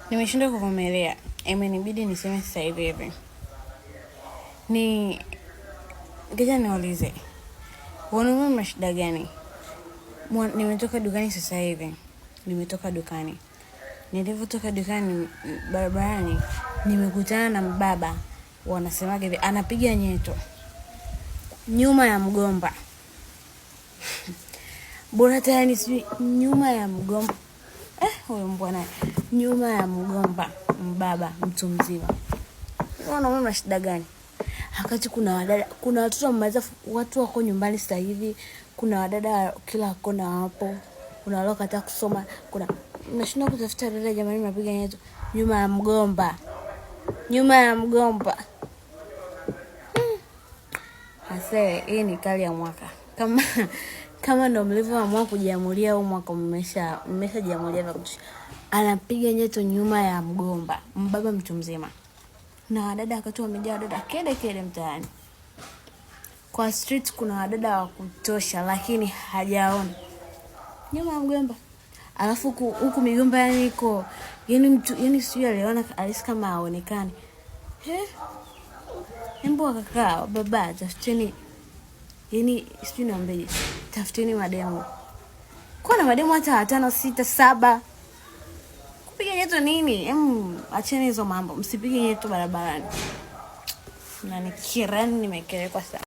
Nimeshindwa kuvumilia. Imenibidi niseme sasa hivi. Ngoja niulize. Wanaume mna shida gani? Nimetoka dukani sasa hivi. Nilivyotoka dukani barabarani nimekutana na mbaba. Wanasema hivi anapiga nyeto nyuma ya mgomba. Bora tayari si nyuma ya mgomba. Huyo mbwana nyuma ya mgomba, mbaba mtu mzima. Wanaume mna shida gani? Wakati kuna watoto wamaliza, watu wako nyumbani sasa hivi, kuna wadada kila kona hapo, kuna wale wakataka kusoma, mnashinda kutafuta dada jamani, mnapiga nyeto nyuma ya mgomba. Hasa hii ni kali ya mwaka. Kama ndo mlivyoamua kujiamulia au mwaka mmeshajiamulia vya kutosha. Anapiga nyeto nyuma ya mgomba, mbaba mtu mzima. Na wadada wakati wamejaa wadada kede mtaani. Kwa street kuna wadada wa kutosha lakini hajaona. Nyuma ya mgomba. Alafu huku migomba yani iko yani sio aliona alisi kama haonekani. Mbwa kaka baba tafuteni. Yani sio niambeje. Tafuteni mademo. Kuna mademo hata 5, 6, 7. Kupiga nyeto nini? Acheni hizo mambo. Msipige nyeto barabarani. Na nikirani nimekelekwa sana.